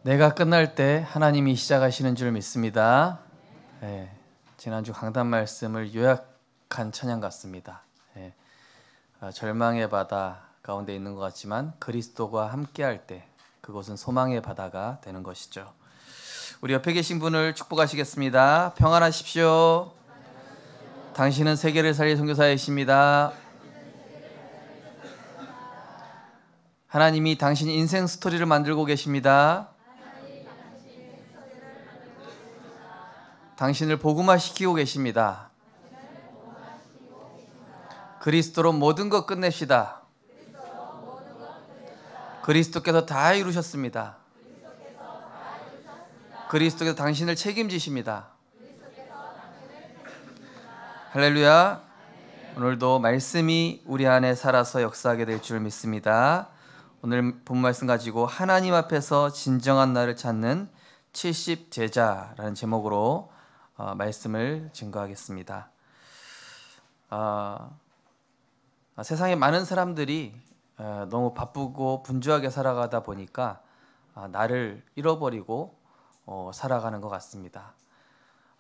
내가 끝날 때 하나님이 시작하시는 줄 믿습니다. 네, 지난주 강단 말씀을 요약한 찬양 같습니다. 네, 절망의 바다 가운데 있는 것 같지만 그리스도와 함께할 때 그곳은 소망의 바다가 되는 것이죠. 우리 옆에 계신 분을 축복하시겠습니다. 평안하십시오. 당신은 세계를 살릴 선교사이십니다. 하나님이 당신 인생 스토리를 만들고 계십니다. 당신을 복음화시키고 계십니다. 그리스도로 모든 것 끝냅시다. 그리스도께서 다 이루셨습니다. 그리스도께서 당신을 책임지십니다. 할렐루야. 오늘도 말씀이 우리 안에 살아서 역사하게 될 줄 믿습니다. 오늘 본 말씀 가지고 하나님 앞에서 진정한 나를 찾는 70 제자라는 제목으로 말씀을 증거하겠습니다. 세상에 많은 사람들이 너무 바쁘고 분주하게 살아가다 보니까 나를 잃어버리고 살아가는 것 같습니다.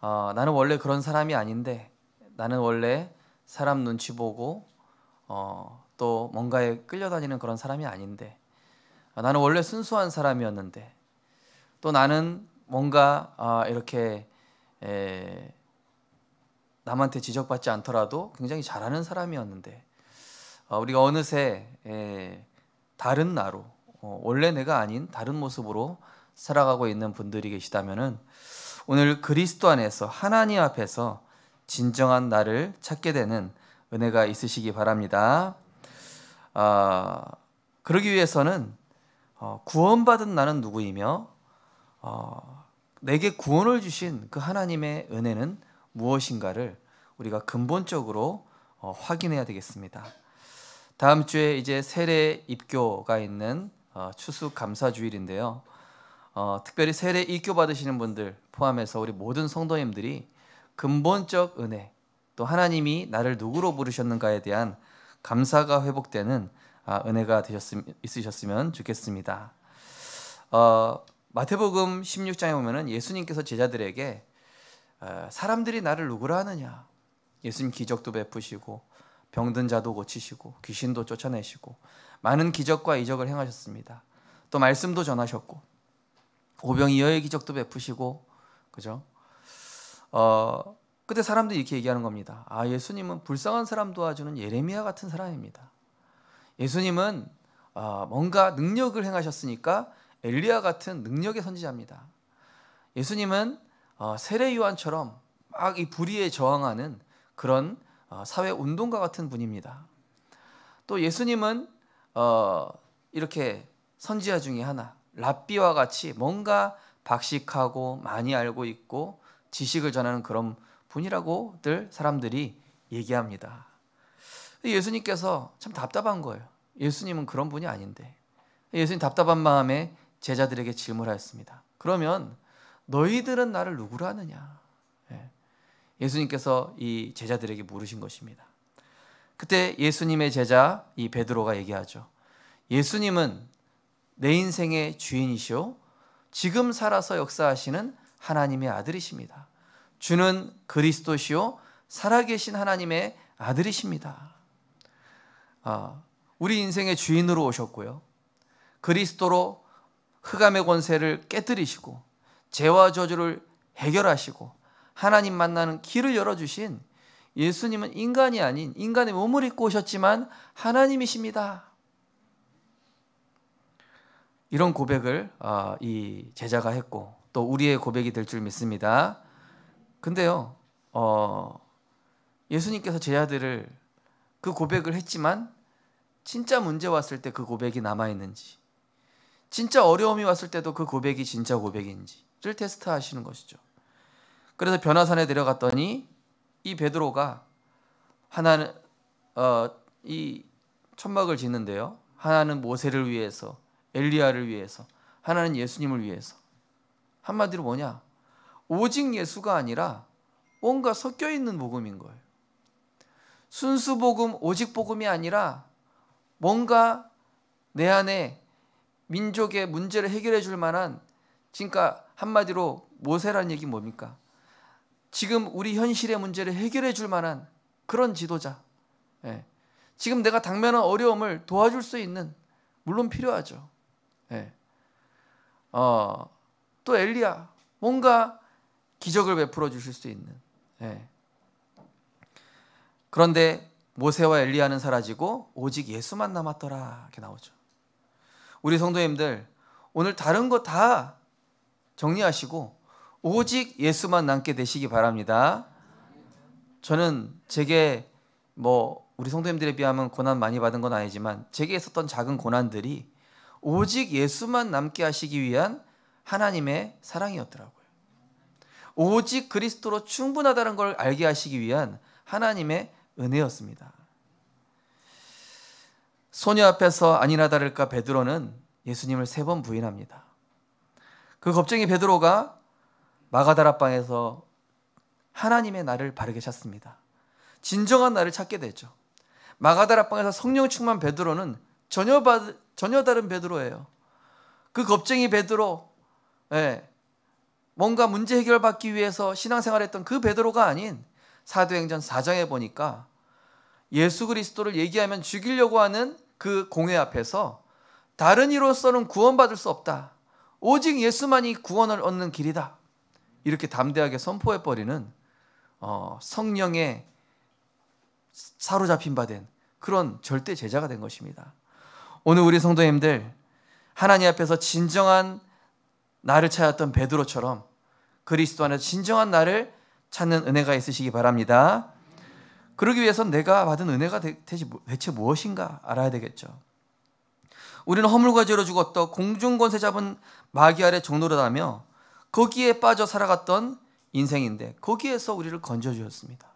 나는 원래 그런 사람이 아닌데, 나는 원래 사람 눈치 보고 또 뭔가에 끌려다니는 그런 사람이 아닌데, 나는 원래 순수한 사람이었는데, 또 나는 뭔가 이렇게 남한테 지적받지 않더라도 굉장히 잘하는 사람이었는데, 우리가 어느새 다른 나로, 원래 내가 아닌 다른 모습으로 살아가고 있는 분들이 계시다면은 오늘 그리스도 안에서 하나님 앞에서 진정한 나를 찾게 되는 은혜가 있으시기 바랍니다. 그러기 위해서는 구원받은 나는 누구이며 내게 구원을 주신 그 하나님의 은혜는 무엇인가를 우리가 근본적으로 확인해야 되겠습니다. 다음 주에 이제 세례 입교가 있는 추수 감사주일인데요. 특별히 세례 입교 받으시는 분들 포함해서 우리 모든 성도님들이 근본적 은혜, 또 하나님이 나를 누구로 부르셨는가에 대한 감사가 회복되는 은혜가 있으셨으면 좋겠습니다. 마태복음 16장에 보면은 예수님께서 제자들에게 사람들이 나를 누구라 하느냐, 예수님 기적도 베푸시고 병든 자도 고치시고 귀신도 쫓아내시고 많은 기적과 이적을 행하셨습니다. 또 말씀도 전하셨고 오병이어의 기적도 베푸시고, 그죠? 그때 사람들이 이렇게 얘기하는 겁니다. 예수님은 불쌍한 사람 도와주는 예레미야 같은 사람입니다. 예수님은 뭔가 능력을 행하셨으니까 엘리야 같은 능력의 선지자입니다. 예수님은 세례 요한처럼 막 이 불의에 저항하는 그런 사회 운동가 같은 분입니다. 또 예수님은 이렇게 선지자 중에 하나, 랍비와 같이 뭔가 박식하고 많이 알고 있고 지식을 전하는 그런 분이라고들 사람들이 얘기합니다. 예수님께서 참 답답한 거예요. 예수님은 그런 분이 아닌데. 예수님 답답한 마음에 제자들에게 질문하였습니다. 그러면 너희들은 나를 누구로 하느냐? 예수님께서 이 제자들에게 물으신 것입니다. 그때 예수님의 제자 이 베드로가 얘기하죠. 예수님은 내 인생의 주인이시오, 지금 살아서 역사하시는 하나님의 아들이십니다. 주는 그리스도시요 살아계신 하나님의 아들이십니다. 우리 인생의 주인으로 오셨고요, 그리스도로 흑암의 권세를 깨뜨리시고 죄와 저주를 해결하시고 하나님 만나는 길을 열어주신 예수님은 인간이 아닌 인간의 몸을 입고 오셨지만 하나님이십니다. 이런 고백을 이 제자가 했고 또 우리의 고백이 될 줄 믿습니다. 근데요, 예수님께서 제자들을 그 고백을 했지만 진짜 문제 왔을 때 그 고백이 남아있는지, 진짜 어려움이 왔을 때도 그 고백이 진짜 고백인지를 테스트하시는 것이죠. 그래서 변화산에 내려갔더니 이 베드로가 하나는 이 천막을 짓는데요, 하나는 모세를 위해서, 엘리야를 위해서, 하나는 예수님을 위해서. 한마디로 뭐냐? 오직 예수가 아니라 뭔가 섞여 있는 복음인 거예요. 순수 복음, 오직 복음이 아니라 뭔가 내 안에 민족의 문제를 해결해 줄 만한 그러니까 한마디로 모세라는 얘기 뭡니까? 지금 우리 현실의 문제를 해결해 줄 만한 그런 지도자. 예. 지금 내가 당면한 어려움을 도와줄 수 있는, 물론 필요하죠. 예. 또 엘리야, 뭔가 기적을 베풀어 주실 수 있는. 예. 그런데 모세와 엘리야는 사라지고 오직 예수만 남았더라, 이렇게 나오죠. 우리 성도님들, 오늘 다른 거 다 정리하시고 오직 예수만 남게 되시기 바랍니다. 저는 제게 우리 성도님들에 비하면 고난 많이 받은 건 아니지만 제게 있었던 작은 고난들이 오직 예수만 남게 하시기 위한 하나님의 사랑이었더라고요. 오직 그리스도로 충분하다는 걸 알게 하시기 위한 하나님의 은혜였습니다. 소녀 앞에서 아니나 다를까 베드로는 예수님을 3번 부인합니다. 그 겁쟁이 베드로가 마가다락방에서 하나님의 나를 바르게 찾습니다. 진정한 나를 찾게 되죠. 마가다락방에서 성령 충만 베드로는 전혀 다른 베드로예요. 그 겁쟁이 베드로, 뭔가 문제 해결받기 위해서 신앙생활했던 그 베드로가 아닌 사도행전 4장에 보니까 예수 그리스도를 얘기하면 죽이려고 하는 그 공회 앞에서 다른 이로서는 구원받을 수 없다. 오직 예수만이 구원을 얻는 길이다. 이렇게 담대하게 선포해버리는 성령에 사로잡힌 바 된 그런 절대 제자가 된 것입니다. 오늘 우리 성도님들, 하나님 앞에서 진정한 나를 찾았던 베드로처럼 그리스도 안에서 진정한 나를 찾는 은혜가 있으시기 바랍니다. 그러기 위해선 내가 받은 은혜가 대체 무엇인가 알아야 되겠죠. 우리는 허물과 죄로 죽었던 공중권세 잡은 마귀 아래 종노릇하며 거기에 빠져 살아갔던 인생인데 거기에서 우리를 건져주셨습니다.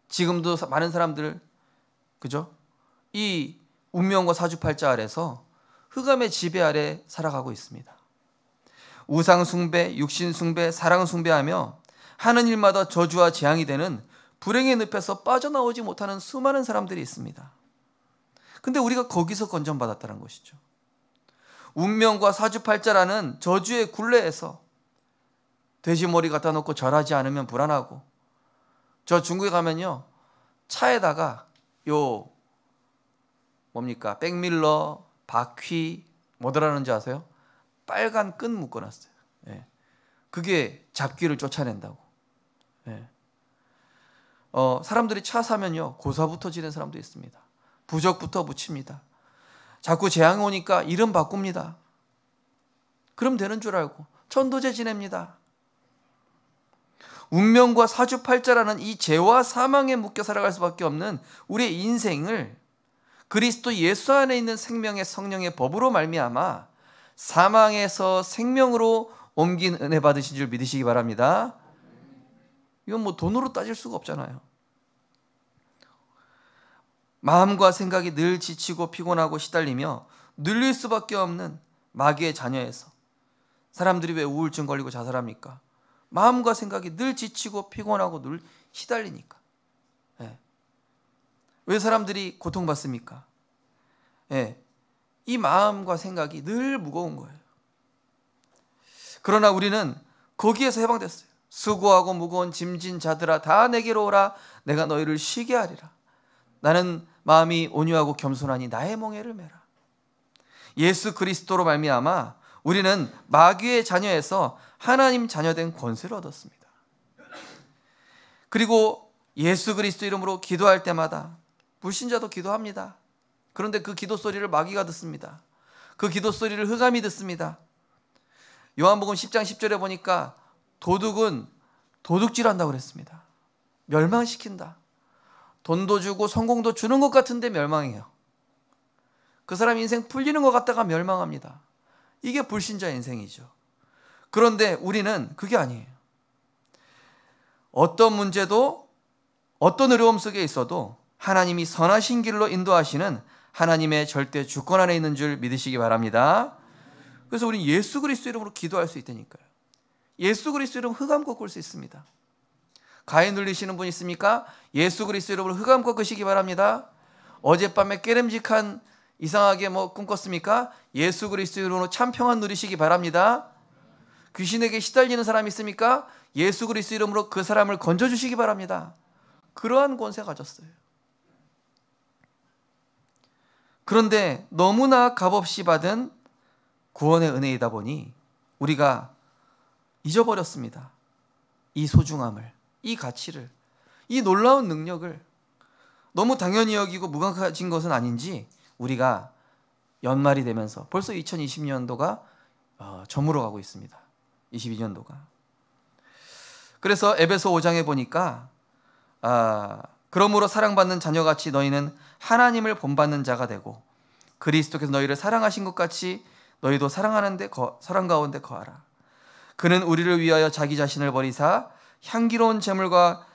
지금도 많은 사람들, 그죠? 이 운명과 사주팔자 아래서 흑암의 지배 아래 살아가고 있습니다. 우상 숭배, 육신 숭배, 사랑 숭배하며 하는 일마다 저주와 재앙이 되는 불행의 늪에서 빠져나오지 못하는 수많은 사람들이 있습니다. 근데 우리가 거기서 건전받았다는 것이죠. 운명과 사주팔자라는 저주의 굴레에서 돼지머리 갖다 놓고 절하지 않으면 불안하고, 저 중국에 가면요 차에다가 백밀러, 바퀴 뭐더라는지 아세요? 빨간 끈 묶어놨어요. 그게 잡귀를 쫓아낸다고. 사람들이 차 사면요 고사부터 지낸 사람도 있습니다. 부적부터 붙입니다. 자꾸 재앙이 오니까 이름 바꿉니다. 그럼 되는 줄 알고 천도제 지냅니다. 운명과 사주팔자라는 이 죄와 사망에 묶여 살아갈 수밖에 없는 우리의 인생을 그리스도 예수 안에 있는 생명의 성령의 법으로 말미암아 사망에서 생명으로 옮긴 은혜 받으신 줄 믿으시기 바랍니다. 이건 돈으로 따질 수가 없잖아요. 마음과 생각이 늘 지치고 피곤하고 시달리며 눌릴 수밖에 없는 마귀의 자녀에서 사람들이 왜 우울증 걸리고 자살합니까? 마음과 생각이 늘 지치고 피곤하고 늘 시달리니까. 왜 사람들이 고통받습니까? 이 마음과 생각이 늘 무거운 거예요. 그러나 우리는 거기에서 해방됐어요. 수고하고 무거운 짐진 자들아 다 내게로 오라. 내가 너희를 쉬게 하리라. 나는 마음이 온유하고 겸손하니 나의 멍에를 메라. 예수 그리스도로 말미암아 우리는 마귀의 자녀에서 하나님 자녀된 권세를 얻었습니다. 그리고 예수 그리스도 이름으로 기도할 때마다 불신자도 기도합니다. 그런데 그 기도 소리를 마귀가 듣습니다. 그 기도 소리를 흑암이 듣습니다. 요한복음 10장 10절에 보니까 도둑은 도둑질한다고 그랬습니다. 멸망시킨다. 돈도 주고 성공도 주는 것 같은데 멸망해요. 그 사람 인생 풀리는 것 같다가 멸망합니다. 이게 불신자 인생이죠. 그런데 우리는 그게 아니에요. 어떤 문제도 어떤 어려움 속에 있어도 하나님이 선하신 길로 인도하시는 하나님의 절대 주권 안에 있는 줄 믿으시기 바랍니다. 그래서 우리는 예수 그리스도 이름으로 기도할 수 있다니까요. 예수 그리스도 이름으로 흑암 꺾을 수 있습니다. 가해 눌리시는 분 있습니까? 예수 그리스도 이름으로 흑암 꺾으시기 바랍니다. 어젯밤에 깨름직한 이상하게 꿈꿨습니까? 예수 그리스도 이름으로 참 평안 누리시기 바랍니다. 귀신에게 시달리는 사람이 있습니까? 예수 그리스도 이름으로 그 사람을 건져주시기 바랍니다. 그러한 권세 가졌어요. 그런데 너무나 값없이 받은 구원의 은혜이다 보니 우리가 잊어버렸습니다. 이 소중함을, 이 가치를, 이 놀라운 능력을 너무 당연히 여기고 무관해진 것은 아닌지 우리가 연말이 되면서 벌써 2020년도가 저물어 가고 있습니다. 22년도가. 그래서 에베소 5장에 보니까 그러므로 사랑받는 자녀같이 너희는 하나님을 본받는 자가 되고 그리스도께서 너희를 사랑하신 것 같이 너희도 사랑 가운데 거하라. 그는 우리를 위하여 자기 자신을 버리사 향기로운 제물과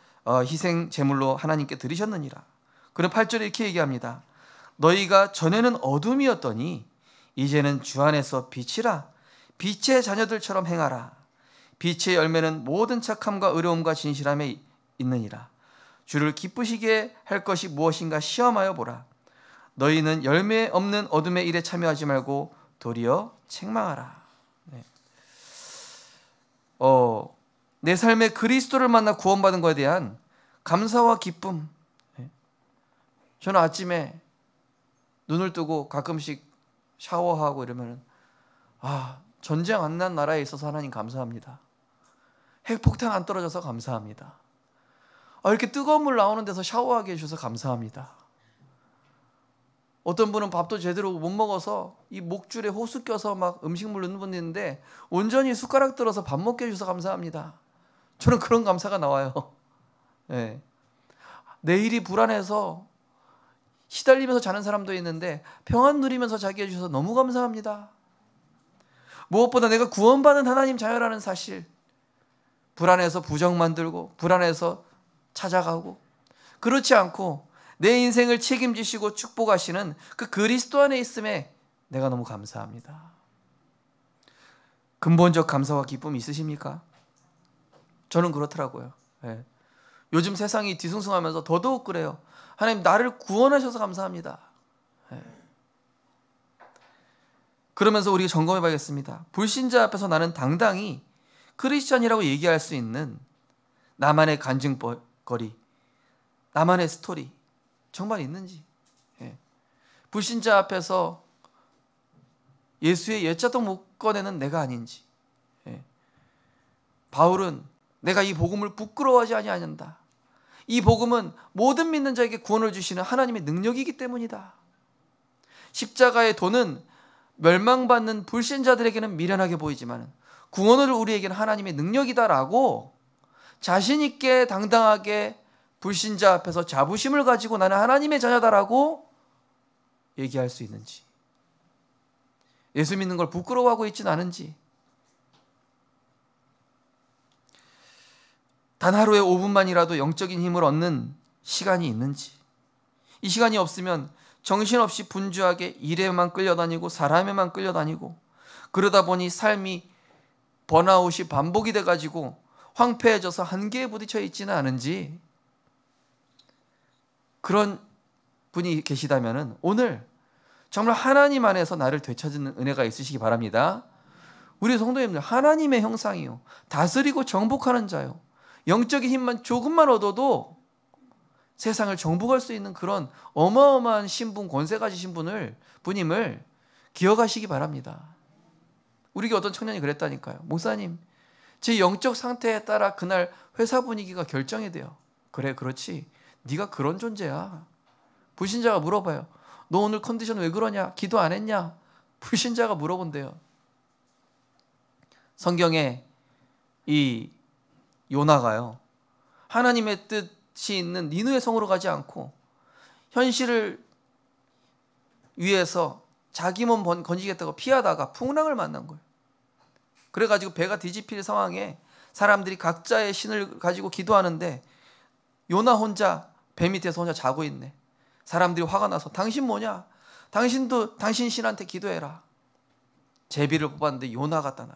희생 제물로 하나님께 드리셨느니라. 그는 8절에 이렇게 얘기합니다. 너희가 전에는 어둠이었더니 이제는 주 안에서 빛이라. 빛의 자녀들처럼 행하라. 빛의 열매는 모든 착함과 의로움과 진실함에 있느니라. 주를 기쁘시게 할 것이 무엇인가 시험하여 보라. 너희는 열매 없는 어둠의 일에 참여하지 말고 도리어 책망하라. 네. 내 삶에 그리스도를 만나 구원받은 것에 대한 감사와 기쁨. 네. 저는 아침에 눈을 뜨고 가끔씩 샤워하고 이러면 전쟁 안 난 나라에 있어서 하나님 감사합니다. 핵폭탄 안 떨어져서 감사합니다. 이렇게 뜨거운 물 나오는 데서 샤워하게 해주셔서 감사합니다. 어떤 분은 밥도 제대로 못 먹어서 이 목줄에 호수 껴서 막 음식물 넣는 분도 있는데 온전히 숟가락 들어서 밥 먹게 해주셔서 감사합니다. 저는 그런 감사가 나와요. 네. 내일이 불안해서 시달리면서 자는 사람도 있는데 평안 누리면서 자게 해주셔서 너무 감사합니다. 무엇보다 내가 구원받은 하나님 자녀라는 사실, 불안해서 부정 만들고 불안해서 찾아가고 그렇지 않고 내 인생을 책임지시고 축복하시는 그 그리스도 안에 있음에 내가 너무 감사합니다. 근본적 감사와 기쁨이 있으십니까? 저는 그렇더라고요. 네. 요즘 세상이 뒤숭숭하면서 더더욱 그래요. 하나님 나를 구원하셔서 감사합니다. 네. 그러면서 우리가 점검해 봐야겠습니다. 불신자 앞에서 나는 당당히 크리스찬이라고 얘기할 수 있는 나만의 간증거리, 나만의 스토리 정말 있는지. 예. 불신자 앞에서 예수의 옛자도 못 꺼내는 내가 아닌지. 예. 바울은 내가 이 복음을 부끄러워하지 아니한다. 이 복음은 모든 믿는 자에게 구원을 주시는 하나님의 능력이기 때문이다. 십자가의 도는 멸망받는 불신자들에게는 미련하게 보이지만 구원을 우리에게는 하나님의 능력이다라고 자신 있게 당당하게 불신자 앞에서 자부심을 가지고 나는 하나님의 자녀다라고 얘기할 수 있는지, 예수 믿는 걸 부끄러워하고 있지는 않은지, 단 하루에 5분만이라도 영적인 힘을 얻는 시간이 있는지, 이 시간이 없으면 정신없이 분주하게 일에만 끌려다니고 사람에만 끌려다니고 그러다 보니 삶이 번아웃이 반복이 돼가지고 황폐해져서 한계에 부딪혀 있지는 않은지, 그런 분이 계시다면 오늘 정말 하나님 안에서 나를 되찾는 은혜가 있으시기 바랍니다. 우리 성도님들 하나님의 형상이요, 다스리고 정복하는 자요, 영적인 힘만 조금만 얻어도 세상을 정복할 수 있는 그런 어마어마한 신분, 권세 가지신 분임을 기억하시기 바랍니다. 우리에게 어떤 청년이 그랬다니까요. 목사님, 제 영적 상태에 따라 그날 회사 분위기가 결정이 돼요. 그래, 그렇지. 네가 그런 존재야. 불신자가 물어봐요. 너 오늘 컨디션 왜 그러냐? 기도 안 했냐? 불신자가 물어본대요. 성경에 이 요나가요, 하나님의 뜻이 있는 니느웨 성으로 가지 않고 현실을 위해서 자기 몸 건지겠다고 피하다가 풍랑을 만난 거예요. 그래가지고 배가 뒤집힐 상황에 사람들이 각자의 신을 가지고 기도하는데 요나 혼자 배 밑에서 혼자 자고 있네. 사람들이 화가 나서 당신 뭐냐? 당신도 당신 신한테 기도해라. 제비를 뽑았는데 요나가 따나.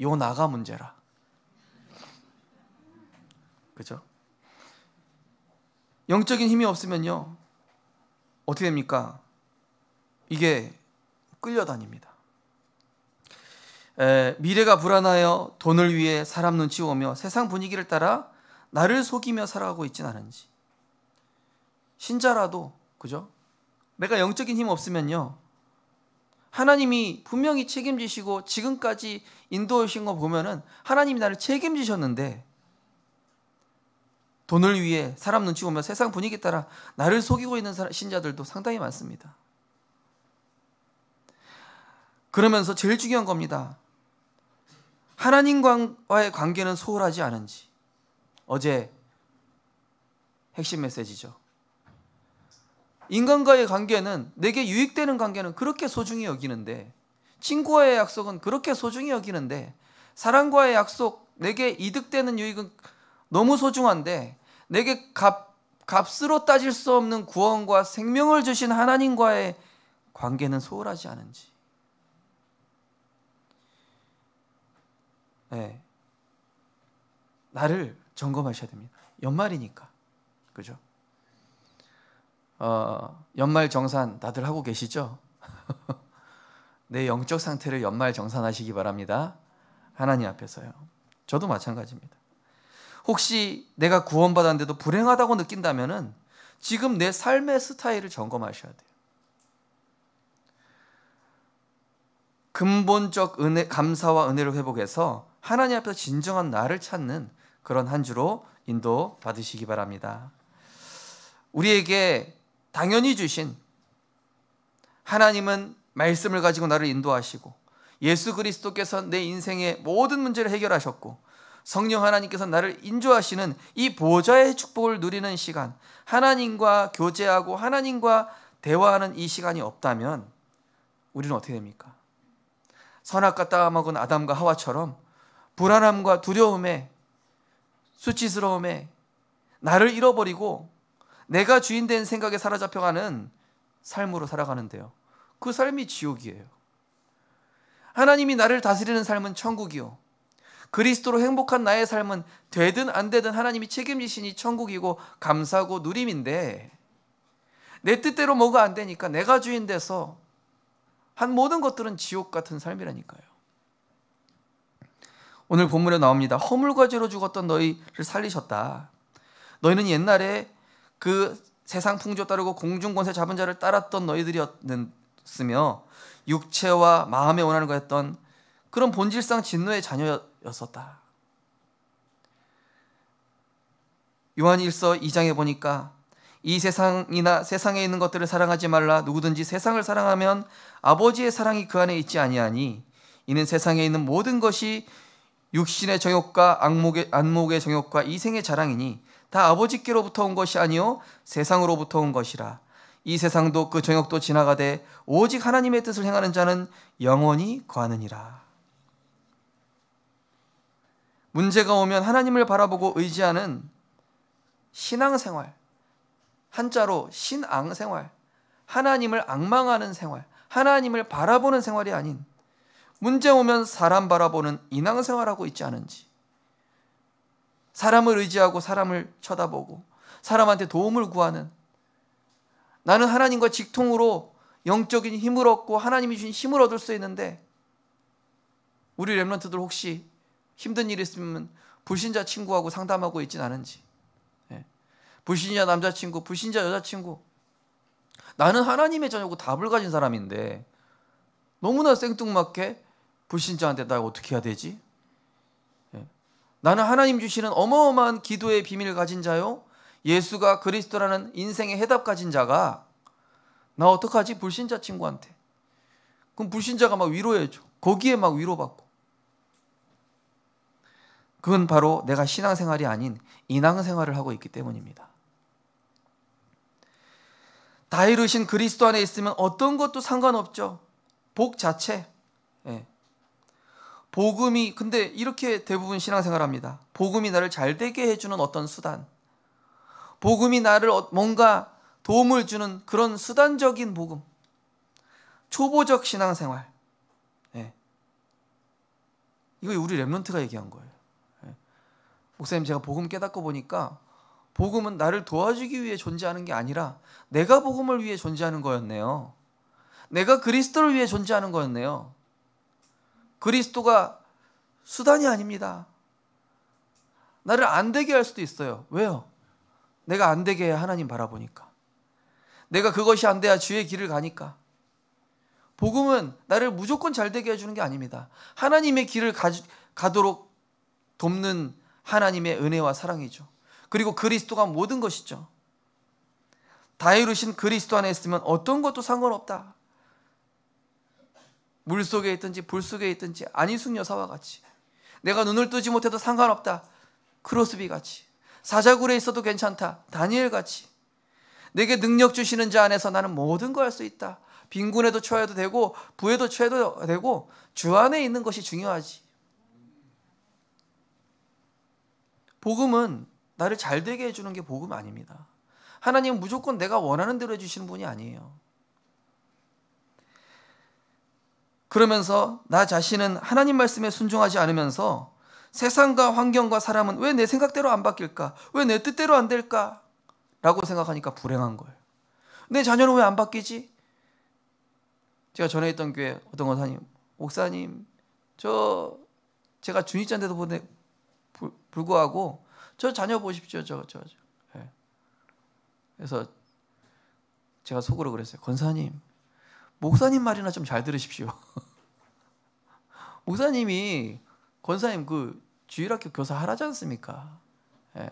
요나가 문제라. 그죠? 영적인 힘이 없으면요, 어떻게 됩니까? 이게 끌려다닙니다. 미래가 불안하여 돈을 위해 사람 눈치 보며 세상 분위기를 따라 나를 속이며 살아가고 있진 않은지. 신자라도, 그죠? 내가 영적인 힘 없으면요, 하나님이 분명히 책임지시고 지금까지 인도해 주신 거 보면은 하나님이 나를 책임지셨는데, 돈을 위해 사람 눈치 보며 세상 분위기 따라 나를 속이고 있는 신자들도 상당히 많습니다. 그러면서 제일 중요한 겁니다. 하나님과의 관계는 소홀하지 않은지. 어제 핵심 메시지죠. 인간과의 관계는, 내게 유익되는 관계는 그렇게 소중히 여기는데, 친구와의 약속은 그렇게 소중히 여기는데, 사랑과의 약속, 내게 이득되는 유익은 너무 소중한데, 내게 값으로 따질 수 없는 구원과 생명을 주신 하나님과의 관계는 소홀하지 않은지. 네. 나를 점검하셔야 됩니다. 연말이니까. 그죠? 연말 정산 다들 하고 계시죠? 내 영적 상태를 연말 정산하시기 바랍니다. 하나님 앞에서요. 저도 마찬가지입니다. 혹시 내가 구원받았는데도 불행하다고 느낀다면은 지금 내 삶의 스타일을 점검하셔야 돼요. 근본적 감사와 은혜를 회복해서 하나님 앞에서 진정한 나를 찾는 그런 한 주로 인도 받으시기 바랍니다. 우리에게 당연히 주신 하나님은 말씀을 가지고 나를 인도하시고, 예수 그리스도께서 내 인생의 모든 문제를 해결하셨고, 성령 하나님께서 나를 인도하시는 이 보좌의 축복을 누리는 시간, 하나님과 교제하고 하나님과 대화하는 이 시간이 없다면 우리는 어떻게 됩니까? 선악과 따먹은 아담과 하와처럼 불안함과 두려움에, 수치스러움에 나를 잃어버리고 내가 주인 된 생각에 사로잡혀가는 삶으로 살아가는데요, 그 삶이 지옥이에요. 하나님이 나를 다스리는 삶은 천국이요, 그리스도로 행복한 나의 삶은 되든 안 되든 하나님이 책임지시니 천국이고 감사고 누림인데, 내 뜻대로 뭐가 안 되니까 내가 주인 돼서 한 모든 것들은 지옥 같은 삶이라니까요. 오늘 본문에 나옵니다. 허물과 죄로 죽었던 너희를 살리셨다. 너희는 옛날에 그 세상 풍조 따르고 공중 권세 잡은 자를 따랐던 너희들이었으며 육체와 마음에 원하는 거 했던 그런 본질상 진노의 자녀였었다. 요한 1서 2장에 보니까 이 세상이나 세상에 있는 것들을 사랑하지 말라. 누구든지 세상을 사랑하면 아버지의 사랑이 그 안에 있지 아니하니, 이는 세상에 있는 모든 것이 육신의 정욕과 안목의 정욕과 이생의 자랑이니 다 아버지께로부터 온 것이 아니요 세상으로부터 온 것이라. 이 세상도 그 정욕도 지나가되 오직 하나님의 뜻을 행하는 자는 영원히 거하느니라. 문제가 오면 하나님을 바라보고 의지하는 신앙생활, 한자로 신앙생활, 하나님을 앙망하는 생활, 하나님을 바라보는 생활이 아닌 문제 오면 사람 바라보는 인앙생활하고 있지 않은지, 사람을 의지하고 사람을 쳐다보고 사람한테 도움을 구하는, 나는 하나님과 직통으로 영적인 힘을 얻고 하나님이 주신 힘을 얻을 수 있는데, 우리 렘넌트들 혹시 힘든 일 있으면 불신자 친구하고 상담하고 있진 않은지, 불신자 남자친구, 불신자 여자친구, 나는 하나님의 자녀고 답을 가진 사람인데 너무나 생뚱맞게 불신자한테 나 어떻게 해야 되지? 나는 하나님 주시는 어마어마한 기도의 비밀을 가진 자요, 예수가 그리스도라는 인생의 해답 가진 자가 나 어떡하지? 불신자 친구한테. 그럼 불신자가 막 위로해줘. 거기에 막 위로받고. 그건 바로 내가 신앙생활이 아닌 인앙생활을 하고 있기 때문입니다. 다 이루신 그리스도 안에 있으면 어떤 것도 상관없죠. 복 자체. 복음이, 근데 이렇게 대부분 신앙생활합니다. 복음이 나를 잘되게 해주는 어떤 수단, 복음이 나를 뭔가 도움을 주는 그런 수단적인 복음, 초보적 신앙생활. 이거 우리 렘넌트가 얘기한 거예요. 목사님, 제가 복음 깨닫고 보니까 복음은 나를 도와주기 위해 존재하는 게 아니라 내가 복음을 위해 존재하는 거였네요. 내가 그리스도를 위해 존재하는 거였네요. 그리스도가 수단이 아닙니다. 나를 안 되게 할 수도 있어요. 왜요? 내가 안 되게 해야 하나님 바라보니까. 내가 그것이 안 돼야 주의 길을 가니까. 복음은 나를 무조건 잘 되게 해주는 게 아닙니다. 하나님의 길을 가도록 돕는 하나님의 은혜와 사랑이죠. 그리고 그리스도가 모든 것이죠. 다 이루신 그리스도 안에 있으면 어떤 것도 상관없다. 물속에 있든지 불속에 있든지 안희숙 여사와 같이, 내가 눈을 뜨지 못해도 상관없다. 크로스비 같이, 사자굴에 있어도 괜찮다. 다니엘 같이, 내게 능력 주시는 자 안에서 나는 모든 걸 할 수 있다. 빈군에도 처해도 되고 부에도 처해도 되고 주 안에 있는 것이 중요하지. 복음은 나를 잘 되게 해주는 게 복음 아닙니다. 하나님은 무조건 내가 원하는 대로 해주시는 분이 아니에요. 그러면서 나 자신은 하나님 말씀에 순종하지 않으면서 세상과 환경과 사람은 왜 내 생각대로 안 바뀔까? 왜 내 뜻대로 안 될까? 라고 생각하니까 불행한 거예요. 내 자녀는 왜 안 바뀌지? 제가 전에 있던 교회 어떤 권사님, 목사님, 제가 중직자인데도 불구하고 저 자녀 보십시오. 네. 그래서 제가 속으로 그랬어요. 권사님, 목사님 말이나 좀 잘 들으십시오. 목사님이 권사님 그 주일학교 교사 하라지 않습니까? 네.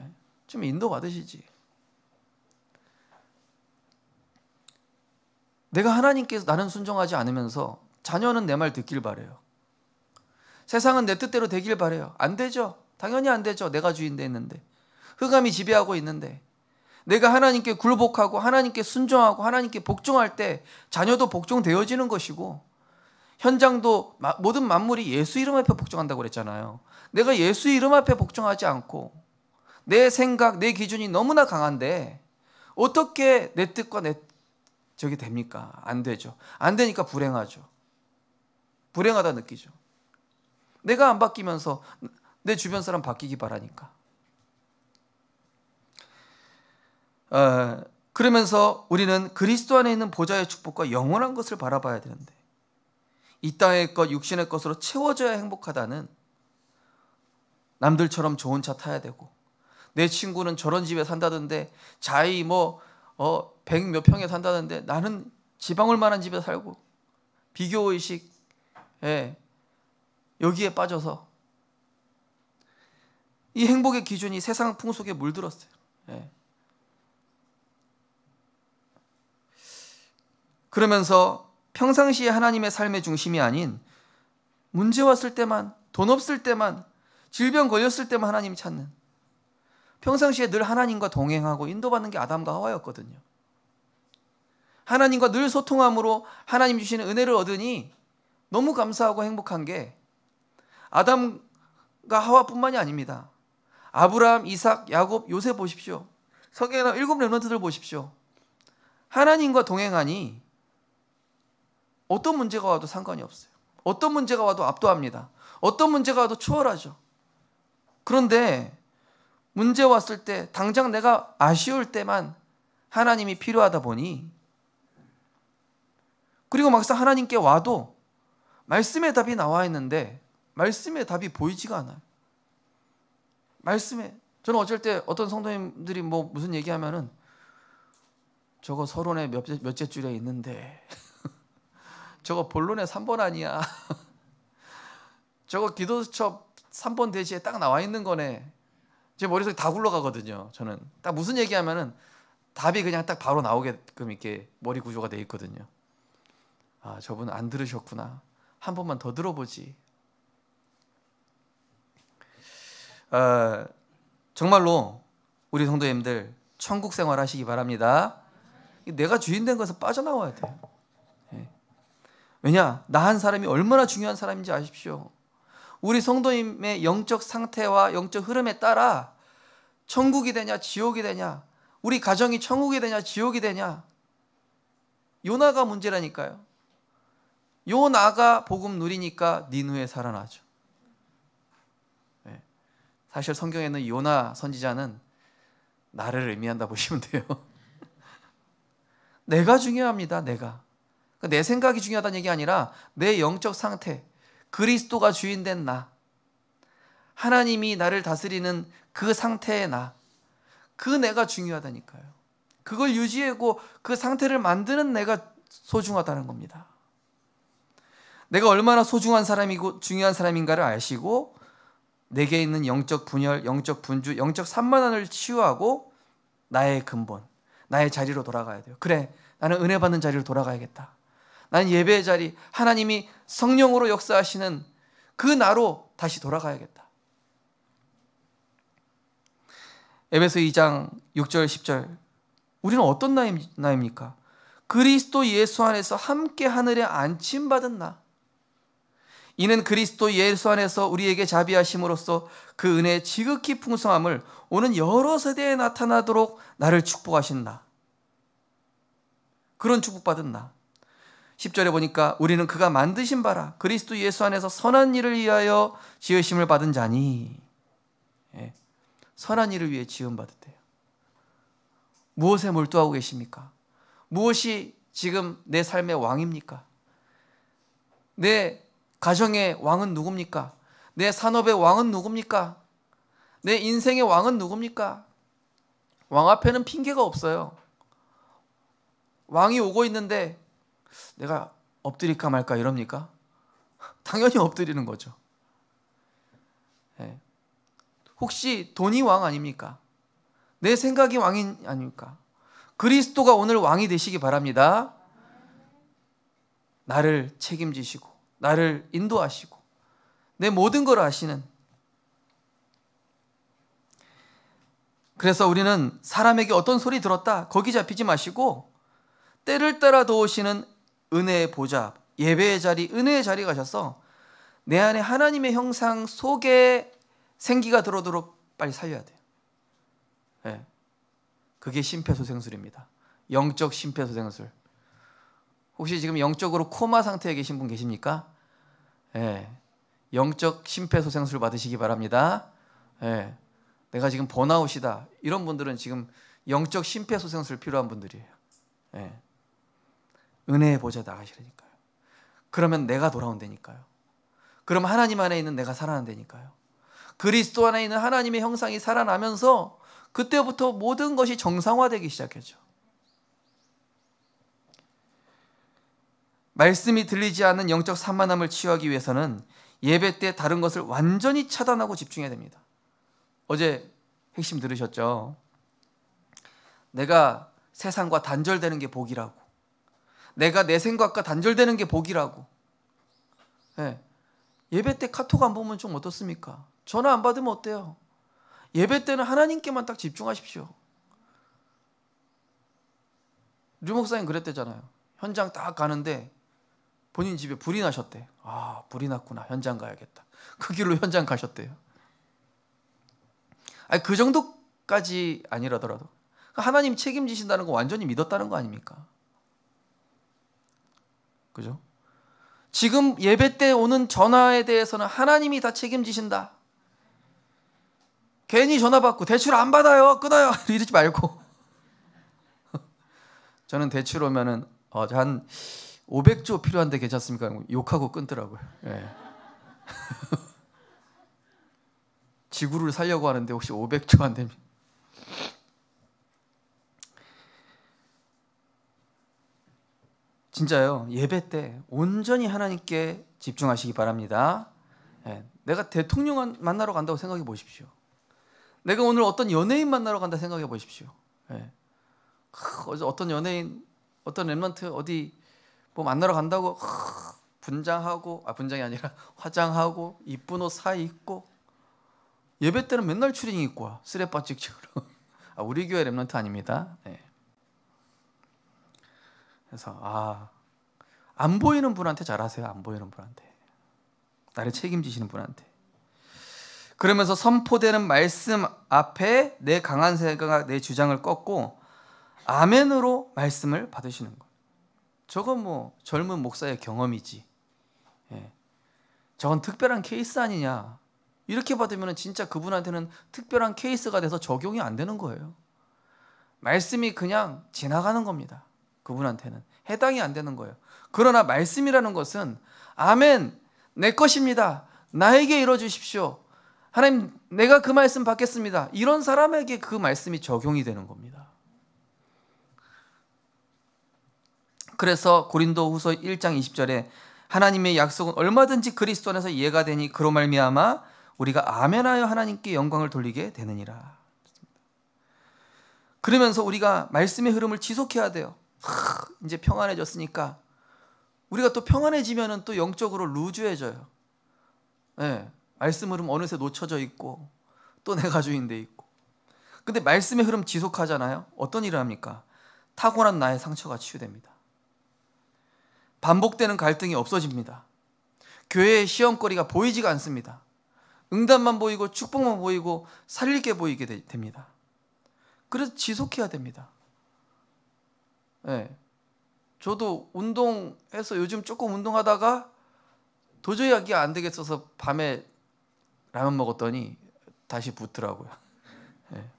좀 인도 받으시지. 내가 하나님께서 나는 순종하지 않으면서 자녀는 내 말 듣길 바래요. 세상은 내 뜻대로 되길 바래요. 안 되죠. 당연히 안 되죠. 내가 주인 됐는데, 흑암이 지배하고 있는데, 내가 하나님께 굴복하고 하나님께 순종하고 하나님께 복종할 때 자녀도 복종되어지는 것이고, 현장도 모든 만물이 예수 이름 앞에 복종한다고 그랬잖아요. 내가 예수 이름 앞에 복종하지 않고 내 생각, 내 기준이 너무나 강한데 어떻게 내 뜻과 내 저게 됩니까? 안 되죠. 안 되니까 불행하죠. 불행하다 느끼죠. 내가 안 바뀌면서 내 주변 사람 바뀌기 바라니까. 그러면서 우리는 그리스도 안에 있는 보좌의 축복과 영원한 것을 바라봐야 되는데, 이 땅의 것, 육신의 것으로 채워져야 행복하다는, 남들처럼 좋은 차 타야 되고, 내 친구는 저런 집에 산다던데 자이 100 몇 평에 산다는데 나는 지방울 만한 집에 살고, 비교의식, 여기에 빠져서 이 행복의 기준이 세상 풍속에 물들었어요. 그러면서 평상시에 하나님의 삶의 중심이 아닌 문제 왔을 때만, 돈 없을 때만, 질병 걸렸을 때만 하나님 찾는, 평상시에 늘 하나님과 동행하고 인도받는 게 아담과 하와였거든요. 하나님과 늘 소통함으로 하나님 주시는 은혜를 얻으니 너무 감사하고 행복한 게, 아담과 하와뿐만이 아닙니다. 아브라함, 이삭, 야곱, 요셉 보십시오. 성경에 나온 7 렘넌트들 보십시오. 하나님과 동행하니 어떤 문제가 와도 상관이 없어요. 어떤 문제가 와도 압도합니다. 어떤 문제가 와도 추월하죠. 그런데 문제 왔을 때, 당장 내가 아쉬울 때만 하나님이 필요하다 보니, 그리고 막상 하나님께 와도 말씀의 답이 나와 있는데 말씀의 답이 보이지가 않아요. 저는 어쩔 때 어떤 성도님들이 무슨 얘기하면은 저거 서론에 몇째 줄에 있는데 저거 본론에 3번 아니야. 저거 기도수첩 3번 대지에 딱 나와 있는 거네. 제 머릿속에 다 굴러가거든요. 저는 딱 무슨 얘기하면은 답이 그냥 딱 바로 나오게끔 이렇게 머리 구조가 돼 있거든요. 아, 저분 안 들으셨구나. 한 번만 더 들어보지. 정말로 우리 성도님들 천국 생활 하시기 바랍니다. 내가 주인 된 것에서 빠져나와야 돼요. 왜냐? 나 한 사람이 얼마나 중요한 사람인지 아십시오. 우리 성도님의 영적 상태와 영적 흐름에 따라 천국이 되냐 지옥이 되냐, 우리 가정이 천국이 되냐 지옥이 되냐, 요나가 문제라니까요. 요나가 복음 누리니까 니누에 살아나죠. 사실 성경에 있는 요나 선지자는 나를 의미한다 보시면 돼요. 내가 중요합니다. 내 생각이 중요하다는 얘기 아니라 내 영적 상태, 그리스도가 주인된 나, 하나님이 나를 다스리는 그 상태의 나, 그 내가 중요하다니까요. 그걸 유지하고 그 상태를 만드는 내가 소중하다는 겁니다. 내가 얼마나 소중한 사람이고 중요한 사람인가를 아시고 내게 있는 영적 분열, 영적 분주, 영적 산만함을 치유하고 나의 근본, 나의 자리로 돌아가야 돼요. 그래, 나는 은혜 받는 자리로 돌아가야겠다. 나는 예배의 자리, 하나님이 성령으로 역사하시는 그 나로 다시 돌아가야겠다. 에베소 2장 6절 10절, 우리는 어떤 나입니까? 그리스도 예수 안에서 함께 하늘에 안침받은 나. 이는 그리스도 예수 안에서 우리에게 자비하심으로써 그 은혜의 지극히 풍성함을 오는 여러 세대에 나타나도록 나를 축복하신 나. 그런 축복받은 나. 10절에 보니까 우리는 그가 만드신 바라 그리스도 예수 안에서 선한 일을 위하여 지으심을 받은 자니. 예, 선한 일을 위해 지음받았대요. 무엇에 몰두하고 계십니까? 무엇이 지금 내 삶의 왕입니까? 내 가정의 왕은 누굽니까? 내 산업의 왕은 누굽니까? 내 인생의 왕은 누굽니까? 왕 앞에는 핑계가 없어요. 왕이 오고 있는데 내가 엎드릴까 말까 이럽니까? 당연히 엎드리는 거죠. 네. 혹시 돈이 왕 아닙니까? 내 생각이 왕이 아닙니까? 그리스도가 오늘 왕이 되시기 바랍니다. 나를 책임지시고 나를 인도하시고 내 모든 걸 아시는. 그래서 우리는 사람에게 어떤 소리 들었다 거기 잡히지 마시고 때를 따라 도우시는 은혜의 보좌, 예배의 자리, 은혜의 자리 가셔서 내 안에 하나님의 형상 속에 생기가 들어오도록 빨리 살려야 돼요. 네. 그게 심폐소생술입니다. 영적 심폐소생술. 혹시 지금 영적으로 코마 상태에 계신 분 계십니까? 네. 영적 심폐소생술 받으시기 바랍니다. 네. 내가 지금 번아웃이다 이런 분들은 지금 영적 심폐소생술 필요한 분들이에요. 네. 은혜의 보좌 나가시라니까요. 그러면 내가 돌아온다니까요. 그럼 하나님 안에 있는 내가 살아난다니까요. 그리스도 안에 있는 하나님의 형상이 살아나면서 그때부터 모든 것이 정상화되기 시작했죠. 말씀이 들리지 않는 영적 산만함을 치유하기 위해서는 예배 때 다른 것을 완전히 차단하고 집중해야 됩니다. 어제 핵심 들으셨죠? 내가 세상과 단절되는 게 복이라고. 내가 내 생각과 단절되는 게 복이라고. 네. 예배 때 카톡 안 보면 좀 어떻습니까? 전화 안 받으면 어때요? 예배 때는 하나님께만 딱 집중하십시오. 류 목사님 그랬대잖아요. 현장 딱 가는데 본인 집에 불이 나셨대. 아, 불이 났구나. 현장 가야겠다. 그 길로 현장 가셨대요. 아니, 그 정도까지 아니라더라도 하나님 책임지신다는 거 완전히 믿었다는 거 아닙니까? 그죠? 지금 예배 때 오는 전화에 대해서는 하나님이 다 책임지신다. 괜히 전화 받고 대출 안 받아요, 끊어요 이러지 말고. 저는 대출 오면은 한 500조 필요한데 괜찮습니까? 욕하고 끊더라고요. 네. 지구를 살려고 하는데 혹시 500조 안 되면. 진짜요. 예배 때 온전히 하나님께 집중하시기 바랍니다. 네. 내가 대통령 만나러 간다고 생각해 보십시오. 내가 오늘 어떤 연예인 만나러 간다 생각해 보십시오. 네. 어떤 연예인, 어떤 랩런트 어디 뭐 만나러 간다고 분장하고, 분장이 아니라 화장하고 이쁜 옷 사 입고 예배 때는 맨날 추리닝 입고 와. 쓰레빠 찍찍으로. 우리 교회 랩런트 아닙니다. 네. 그래서 안 보이는 분한테 잘하세요. 안 보이는 분한테. 나를 책임지시는 분한테. 그러면서 선포되는 말씀 앞에 내 강한 생각, 내 주장을 꺾고 아멘으로 말씀을 받으시는 거예요. 저건 뭐 젊은 목사의 경험이지. 예. 저건 특별한 케이스 아니냐. 이렇게 받으면 진짜 그분한테는 특별한 케이스가 돼서 적용이 안 되는 거예요. 말씀이 그냥 지나가는 겁니다. 그분한테는 해당이 안 되는 거예요. 그러나 말씀이라는 것은 아멘, 내 것입니다. 나에게 이뤄주십시오. 하나님, 내가 그 말씀 받겠습니다. 이런 사람에게 그 말씀이 적용이 되는 겁니다. 그래서 고린도후서 1장 20절에 하나님의 약속은 얼마든지 그리스도 안에서 이해가 되니 그로 말미암아 우리가 아멘하여 하나님께 영광을 돌리게 되느니라. 그러면서 우리가 말씀의 흐름을 지속해야 돼요. 이제 평안해졌으니까 우리가 또 평안해지면 또 영적으로 루즈해져요. 네, 말씀 흐름 어느새 놓쳐져 있고 또 내가 주인돼 있고. 근데 말씀의 흐름 지속하잖아요. 어떤 일을 합니까? 타고난 나의 상처가 치유됩니다. 반복되는 갈등이 없어집니다. 교회의 시험거리가 보이지가 않습니다. 응답만 보이고 축복만 보이고 살릴 게 보이게 됩니다. 그래서 지속해야 됩니다. 네. 저도 운동해서 요즘 조금 운동하다가 도저히 하기가 안 되겠어서 밤에 라면 먹었더니 다시 붙더라고요. 네.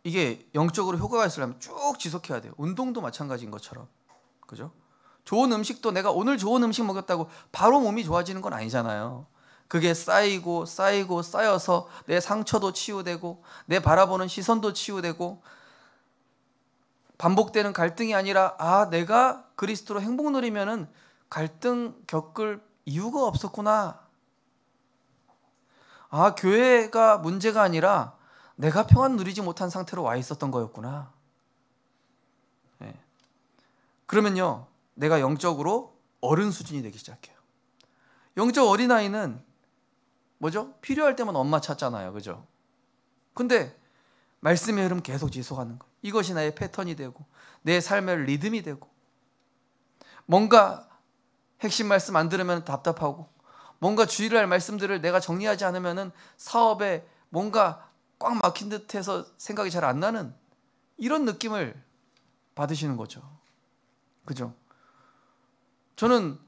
이게 영적으로 효과가 있으려면 쭉 지속해야 돼요. 운동도 마찬가지인 것처럼. 그죠? 좋은 음식도 내가 오늘 좋은 음식 먹었다고 바로 몸이 좋아지는 건 아니잖아요. 그게 쌓이고 쌓이고 쌓여서 내 상처도 치유되고 내 바라보는 시선도 치유되고 반복되는 갈등이 아니라 내가 그리스도로 행복 누리면은 갈등 겪을 이유가 없었구나. 교회가 문제가 아니라 내가 평안 누리지 못한 상태로 와 있었던 거였구나. 네. 그러면요, 내가 영적으로 어른 수준이 되기 시작해요. 영적 어린아이는 뭐죠? 필요할 때만 엄마 찾잖아요. 그죠? 근데 말씀의 흐름 계속 지속하는 거예요. 이것이 나의 패턴이 되고 내 삶의 리듬이 되고, 뭔가 핵심 말씀 안 들으면 답답하고, 뭔가 주의를 할 말씀들을 내가 정리하지 않으면 사업에 뭔가 꽉 막힌 듯해서 생각이 잘 안 나는 이런 느낌을 받으시는 거죠. 그죠? 저는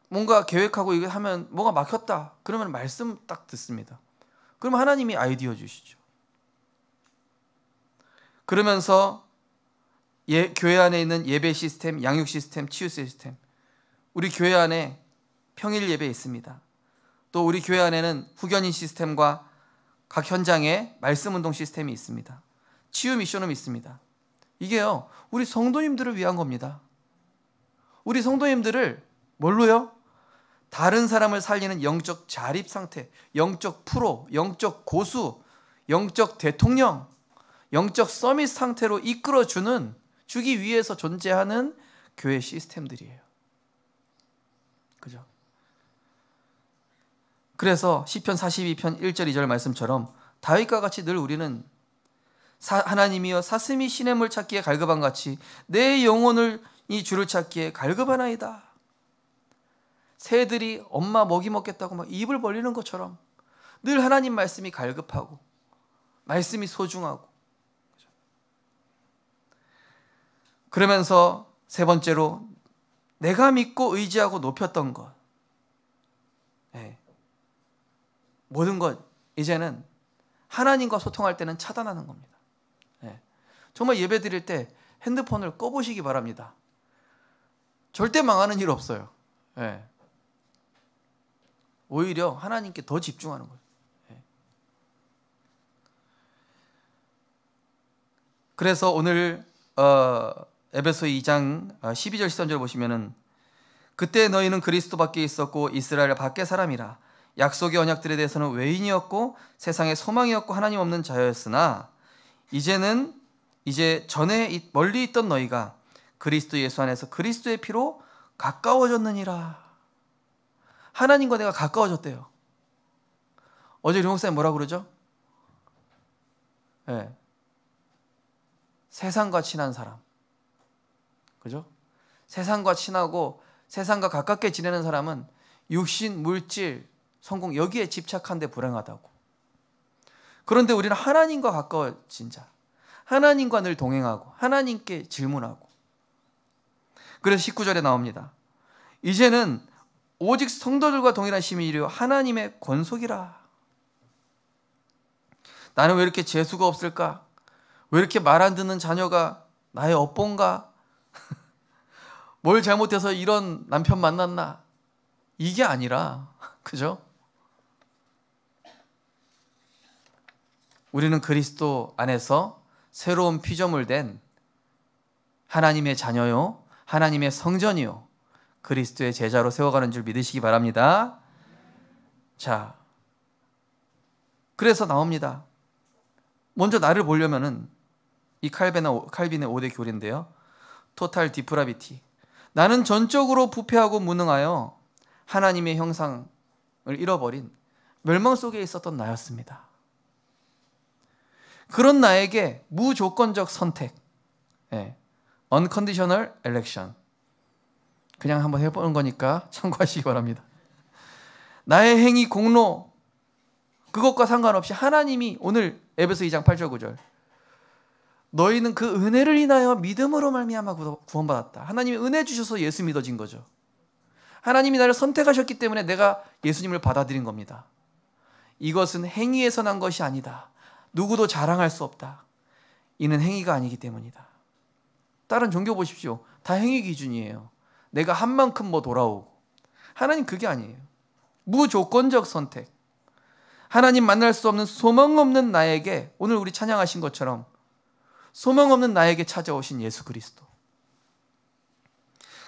뭔가 계획하고 이거 하면 뭐가 막혔다 그러면 말씀 딱 듣습니다. 그러면 하나님이 아이디어 주시죠. 그러면서 교회 안에 있는 예배 시스템, 양육 시스템, 치유 시스템, 우리 교회 안에 평일 예배 있습니다. 또 우리 교회 안에는 후견인 시스템과 각 현장에 말씀 운동 시스템이 있습니다. 치유 미션은 있습니다. 이게요, 우리 성도님들을 위한 겁니다. 우리 성도님들을 뭘로요? 다른 사람을 살리는 영적 자립 상태, 영적 프로, 영적 고수, 영적 대통령, 영적 서밋 상태로 이끌어주는, 주기 위해서 존재하는 교회 시스템들이에요. 그죠? 그래서 시편 42편 1절 2절 말씀처럼 다윗과 같이 늘 우리는 하나님이여 사슴이 시냇물 찾기에 갈급한 같이 내 영혼을 이 주를 찾기에 갈급하나이다. 새들이 엄마 먹이 먹겠다고 막 입을 벌리는 것처럼 늘 하나님 말씀이 갈급하고 말씀이 소중하고. 그러면서 세 번째로 내가 믿고 의지하고 높였던 것, 모든 것 이제는 하나님과 소통할 때는 차단하는 겁니다. 정말 예배 드릴 때 핸드폰을 꺼보시기 바랍니다. 절대 망하는 일 없어요. 오히려 하나님께 더 집중하는 거예요. 그래서 오늘 에베소 2장 12절 13절 보시면은 그때 너희는 그리스도 밖에 있었고 이스라엘 밖의 사람이라 약속의 언약들에 대해서는 외인이었고 세상에 소망이었고 하나님 없는 자였으나 이제 전에 멀리 있던 너희가 그리스도 예수 안에서 그리스도의 피로 가까워졌느니라. 하나님과 내가 가까워졌대요. 어제 룡목사님 뭐라고 그러죠? 세상과 친한 사람. 그죠? 세상과 친하고 세상과 가깝게 지내는 사람은 육신, 물질, 성공 여기에 집착한데 불행하다고. 그런데 우리는 하나님과 가까워진 자, 하나님과 늘 동행하고 하나님께 질문하고. 그래서 19절에 나옵니다. 이제는 오직 성도들과 동일한 시민이려 하나님의 권속이라. 나는 왜 이렇게 재수가 없을까? 왜 이렇게 말 안 듣는 자녀가 나의 업본가? 뭘 잘못해서 이런 남편 만났나? 이게 아니라, 그죠? 우리는 그리스도 안에서 새로운 피조물 된 하나님의 자녀요, 하나님의 성전이요, 그리스도의 제자로 세워가는 줄 믿으시기 바랍니다. 자, 그래서 나옵니다. 먼저 나를 보려면은 이 칼빈의 5대 교리인데요. 토탈 디프라비티. 나는 전적으로 부패하고 무능하여 하나님의 형상을 잃어버린 멸망 속에 있었던 나였습니다. 그런 나에게 무조건적 선택, unconditional election, 그냥 한번 해보는 거니까 참고하시기 바랍니다. 나의 행위, 공로, 그것과 상관없이 하나님이 오늘 에베소 2장 8절 9절 너희는 그 은혜를 인하여 믿음으로 말미암아 구원받았다. 하나님이 은혜 주셔서 예수 믿어진 거죠. 하나님이 나를 선택하셨기 때문에 내가 예수님을 받아들인 겁니다. 이것은 행위에서 난 것이 아니다. 누구도 자랑할 수 없다. 이는 행위가 아니기 때문이다. 다른 종교 보십시오. 다 행위 기준이에요. 내가 한 만큼 뭐 돌아오고. 하나님 그게 아니에요. 무조건적 선택. 하나님 만날 수 없는 소망 없는 나에게, 오늘 우리 찬양하신 것처럼 소망 없는 나에게 찾아오신 예수 그리스도.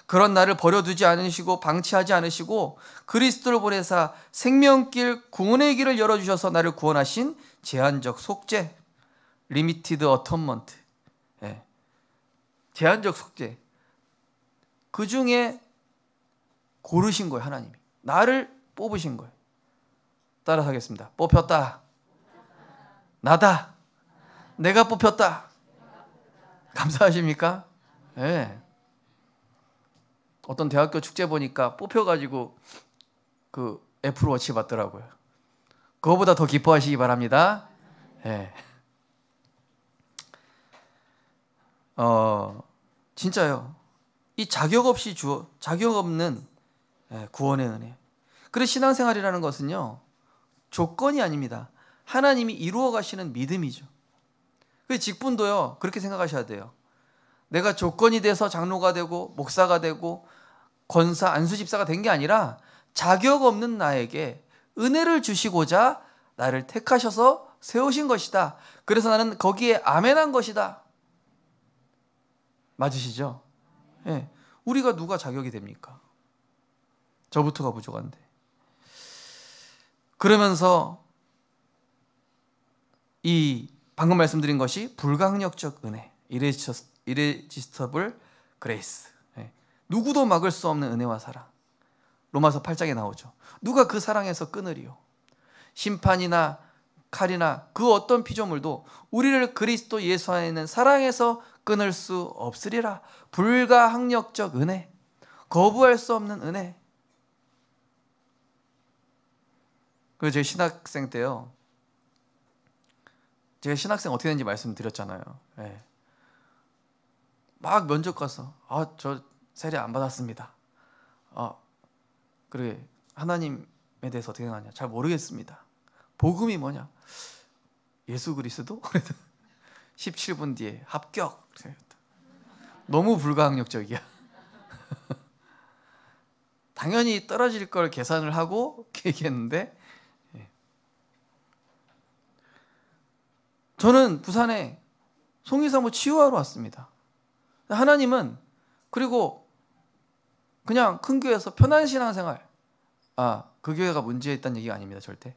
그런 나를 버려두지 않으시고 방치하지 않으시고 그리스도를 보내사 생명길, 구원의 길을 열어주셔서 나를 구원하신 제한적 속죄, 리미티드 어텀먼트, 제한적 속죄. 그 중에 고르신 거예요. 하나님이 나를 뽑으신 거예요. 따라서 하겠습니다. 뽑혔다. 나다. 내가 뽑혔다. 감사하십니까? 네. 어떤 대학교 축제 보니까 뽑혀가지고 그 애플워치 받더라고요. 그거보다 더 기뻐하시기 바랍니다. 네. 진짜요. 이 자격 없는 구원의 은혜. 그래서 신앙생활이라는 것은요, 조건이 아닙니다. 하나님이 이루어 가시는 믿음이죠. 그 직분도요, 그렇게 생각하셔야 돼요. 내가 조건이 돼서 장로가 되고 목사가 되고 권사, 안수집사가 된 게 아니라 자격 없는 나에게 은혜를 주시고자 나를 택하셔서 세우신 것이다. 그래서 나는 거기에 아멘한 것이다. 맞으시죠? 네. 우리가 누가 자격이 됩니까? 저부터가 부족한데. 그러면서 이 방금 말씀드린 것이 불강력적 은혜, irresistible grace, 누구도 막을 수 없는 은혜와 사랑. 로마서 8장에 나오죠. 누가 그 사랑에서 끊으리요? 심판이나 칼이나 그 어떤 피조물도 우리를 그리스도 예수 안에 있는 사랑에서 끊을 수 없으리라. 불가항력적 은혜, 거부할 수 없는 은혜. 그래서 제 신학생 때요, 제가 신학생 어떻게 되는지 말씀드렸잖아요. 네. 막 면접 가서 저 세례 안 받았습니다. 그래, 하나님에 대해서 어떻게 생각하냐? 잘 모르겠습니다. 복음이 뭐냐? 예수 그리스도? 17분 뒤에 합격. 너무 불가항력적이야. 당연히 떨어질 걸 계산을 하고 얘기했는데, 저는 부산에 송이사모 치유하러 왔습니다. 하나님은, 그리고 그냥 큰 교회에서 편한 신앙생활, 그 교회가 문제에 있다는 얘기가 아닙니다. 절대.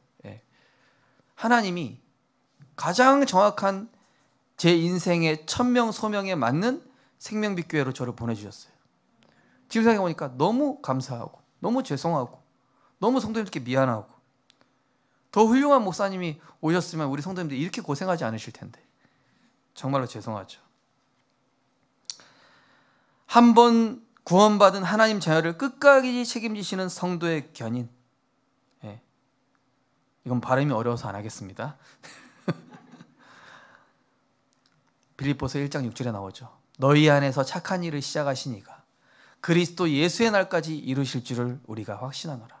하나님이 가장 정확한 제 인생의 천명 소명에 맞는 생명빛 교회로 저를 보내주셨어요. 지금 생각해보니까 너무 감사하고 너무 죄송하고 너무 성도님들께 미안하고, 더 훌륭한 목사님이 오셨으면 우리 성도님들이 이렇게 고생하지 않으실 텐데 정말로 죄송하죠. 한 번 구원받은 하나님 자녀를 끝까지 책임지시는 성도의 견인. 이건 발음이 어려워서 안 하겠습니다. 빌립보서 1장 6절에 나오죠. 너희 안에서 착한 일을 시작하신 이가 그리스도 예수의 날까지 이루실 줄을 우리가 확신하노라.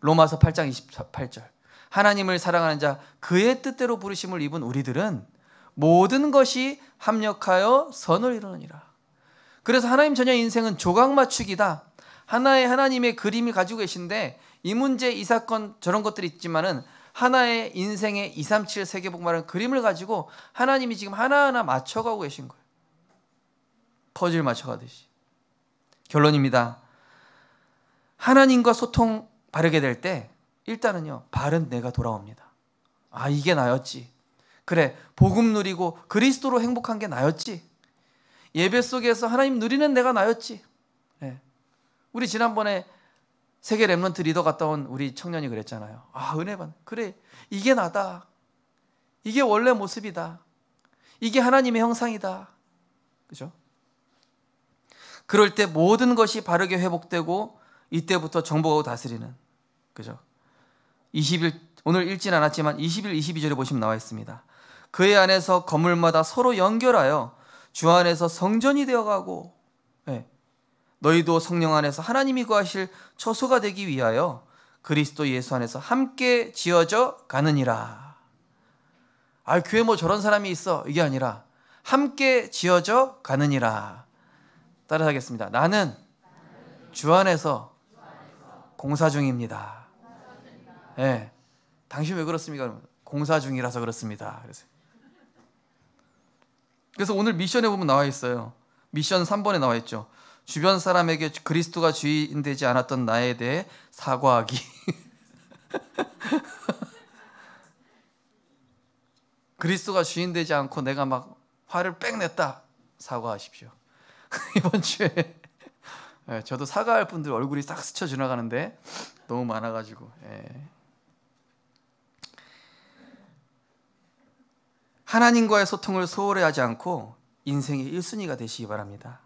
로마서 8장 28절. 하나님을 사랑하는 자, 그의 뜻대로 부르심을 입은 우리들은 모든 것이 합력하여 선을 이루느니라. 그래서 하나님 자녀 인생은 조각 맞추기다. 하나의 하나님의 그림을 가지고 계신데 이 문제, 이 사건, 저런 것들이 있지만은 하나의 인생의 237 세계복음이라는 그림을 가지고 하나님이 지금 하나하나 맞춰가고 계신 거예요. 퍼즐 맞춰가듯이. 결론입니다. 하나님과 소통 바르게 될 때 일단은요, 바른 내가 돌아옵니다. 아, 이게 나였지. 그래, 복음 누리고 그리스도로 행복한 게 나였지. 예배 속에서 하나님 누리는 내가 나였지. 네. 우리 지난번에 세계 렘넌트 리더 갔다 온 우리 청년이 그랬잖아요. 아, 은혜 받. 그래, 이게 나다. 이게 원래 모습이다. 이게 하나님의 형상이다. 그죠? 그럴 때 모든 것이 바르게 회복되고 이때부터 정복하고 다스리는, 그죠? 20일, 오늘 읽진 않았지만 21, 22절에 보시면 나와 있습니다. 그의 안에서 건물마다 서로 연결하여 주 안에서 성전이 되어가고, 네. 너희도 성령 안에서 하나님이 거하실 처소가 되기 위하여 그리스도 예수 안에서 함께 지어져 가느니라. 아, 교회 뭐 저런 사람이 있어, 이게 아니라 함께 지어져 가느니라. 따라 하겠습니다. 나는 주 안에서 공사 중입니다. 네. 당신 왜 그렇습니까? 공사 중이라서 그렇습니다. 그래서 오늘 미션에 보면 나와 있어요. 미션 3번에 나와 있죠. 주변 사람에게 그리스도가 주인 되지 않았던 나에 대해 사과하기. 그리스도가 주인 되지 않고 내가 막 화를 빽 냈다. 사과하십시오. 이번 주에 저도 사과할 분들 얼굴이 싹 스쳐 지나가는데 너무 많아가지고. 하나님과의 소통을 소홀히 하지 않고 인생의 1순위가 되시기 바랍니다.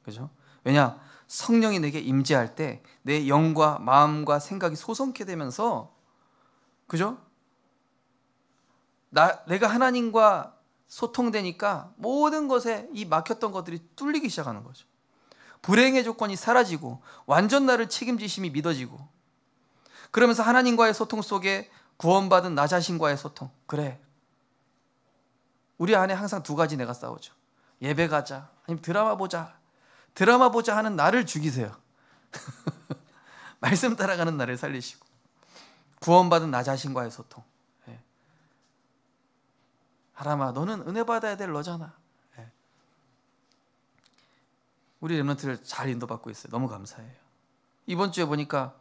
그죠? 왜냐? 성령이 내게 임재할 때 내 영과 마음과 생각이 소성케 되면서, 그죠? 내가 하나님과 소통되니까 모든 것에 이 막혔던 것들이 뚫리기 시작하는 거죠. 불행의 조건이 사라지고 완전 나를 책임지심이 믿어지고, 그러면서 하나님과의 소통 속에 구원받은 나 자신과의 소통. 그래, 우리 안에 항상 두 가지 내가 싸우죠. 예배 가자, 아니면 드라마 보자. 드라마 보자 하는 나를 죽이세요. 말씀 따라가는 나를 살리시고, 구원받은 나 자신과의 소통. 하람아, 너는 은혜 받아야 될 너잖아. 우리 렘넌트를 잘 인도받고 있어요. 너무 감사해요. 이번 주에 보니까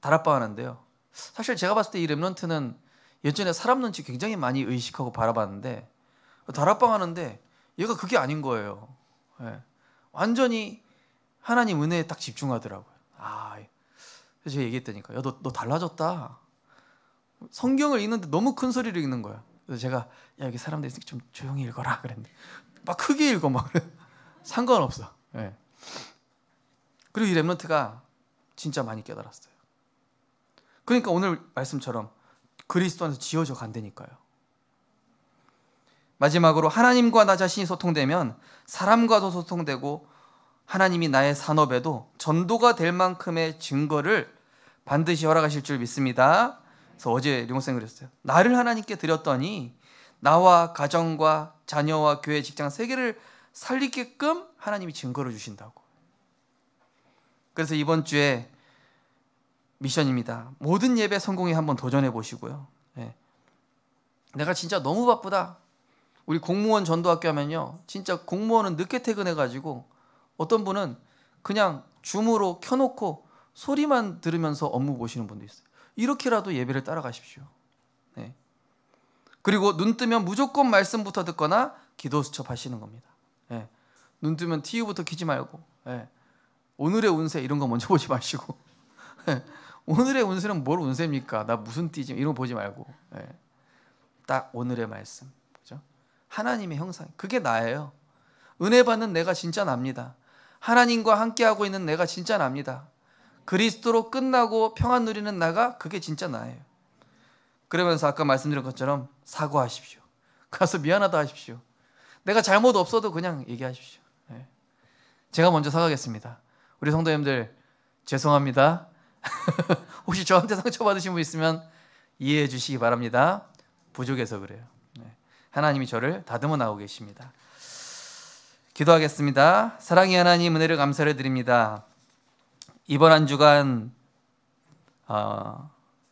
다락방 하는데요. 사실 제가 봤을 때 이 렘넌트는 예전에 사람 눈치 굉장히 많이 의식하고 바라봤는데, 다락방 하는데 얘가 그게 아닌 거예요. 완전히 하나님 은혜에 딱 집중하더라고요. 그래서 제가 얘기했다니까. 야, 너 달라졌다. 성경을 읽는데 너무 큰 소리로 읽는 거야. 그래서 제가, 야, 여기 사람들 있으니까 좀 조용히 읽어라 그랬는데 막 크게 읽어. 막 상관없어. 그리고 이 렘넌트가 진짜 많이 깨달았어요. 그러니까 오늘 말씀처럼 그리스도 안에서 지어져 간다니까요. 마지막으로 하나님과 나 자신이 소통되면 사람과도 소통되고 하나님이 나의 산업에도 전도가 될 만큼의 증거를 반드시 허락하실 줄 믿습니다. 그래서 어제 리모쌤 그랬어요. 나를 하나님께 드렸더니 나와 가정과 자녀와 교회, 직장 세 개를 살리게끔 하나님이 증거를 주신다고. 그래서 이번 주에 미션입니다. 모든 예배 성공에 한번 도전해 보시고요. 내가 진짜 너무 바쁘다. 우리 공무원 전도학교 하면요, 진짜 공무원은 늦게 퇴근해가지고 어떤 분은 그냥 줌으로 켜놓고 소리만 들으면서 업무 보시는 분도 있어요. 이렇게라도 예배를 따라가십시오. 그리고 눈 뜨면 무조건 말씀부터 듣거나 기도 수첩하시는 겁니다. 눈 뜨면 TV부터 켜지 말고, 오늘의 운세 이런 거 먼저 보지 마시고, 오늘의 운세는 뭘 운세입니까? 나 무슨 띠지? 이런 거 보지 말고, 딱 오늘의 말씀, 그죠? 하나님의 형상, 그게 나예요. 은혜 받는 내가 진짜 납니다. 하나님과 함께하고 있는 내가 진짜 납니다. 그리스도로 끝나고 평안 누리는 나가, 그게 진짜 나예요. 그러면서 아까 말씀드린 것처럼 사과하십시오. 가서 미안하다 하십시오. 내가 잘못 없어도 그냥 얘기하십시오. 제가 먼저 사과하겠습니다. 우리 성도님들 죄송합니다. 혹시 저한테 상처받으신 분 있으면 이해해 주시기 바랍니다. 부족해서 그래요. 하나님이 저를 다듬어 나오고 계십니다. 기도하겠습니다. 사랑의 하나님, 은혜를 감사를 드립니다. 이번 한 주간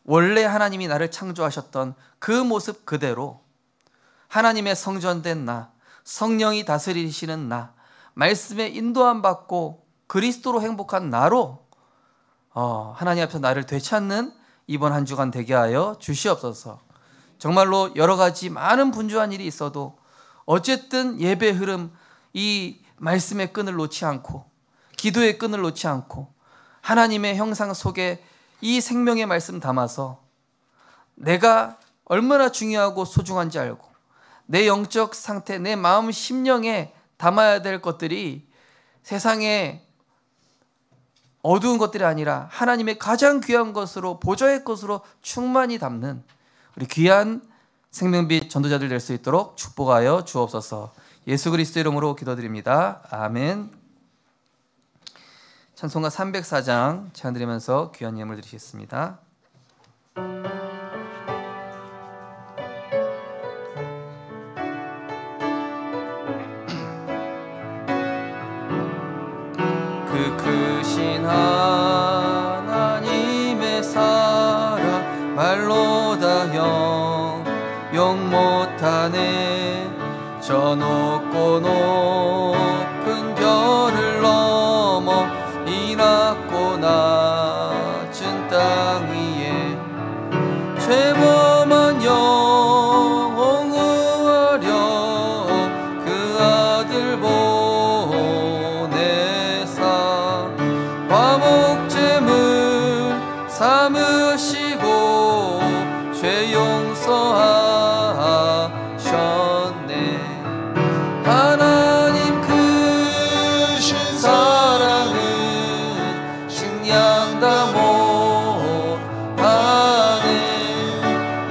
원래 하나님이 나를 창조하셨던 그 모습 그대로 하나님의 성전된 나, 성령이 다스리시는 나, 말씀에 인도함 받고 그리스도로 행복한 나로 하나님 앞에서 나를 되찾는 이번 한 주간 되게 하여 주시옵소서. 정말로 여러 가지 많은 분주한 일이 있어도 어쨌든 예배 흐름, 이 말씀의 끈을 놓지 않고 기도의 끈을 놓지 않고 하나님의 형상 속에 이 생명의 말씀 담아서 내가 얼마나 중요하고 소중한지 알고 내 영적 상태, 내 마음 심령에 담아야 될 것들이 세상에 어두운 것들이 아니라 하나님의 가장 귀한 것으로, 보좌의 것으로 충만히 담는 우리 귀한 생명빛 전도자들 될 수 있도록 축복하여 주옵소서. 예수 그리스도 이름으로 기도드립니다. 아멘. 찬송가 304장 찬양드리면서 귀한 예물 드리겠습니다. 그 크신 하나님의 사랑 말로 다 영 못하네. 저 높고 높은 별을 넘어 이 낮고 낮은 땅 위에 죄범한 영혼 구하려 그 아들 보내사 화목제물 삼으시고 죄 용서하셨네. 하나님 크신 사랑은 식량 다 못하네.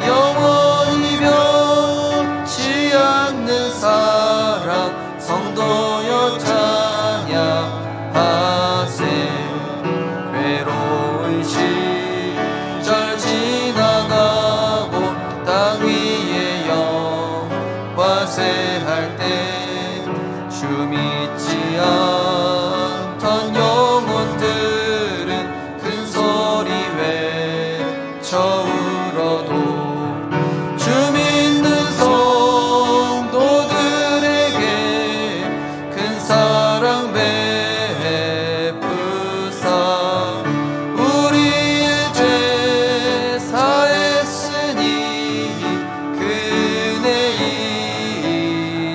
영원히 변치 않는 사랑 성도여 찬양하세. 괴로운 시절 지나가고 땅 위에 영화세할 때 주 믿지 않던 영혼들은 큰 소리 외쳐 울어도 주 믿는 성도들에게 큰 사랑 베푸사 우리의 죄 사했으니 그 은혜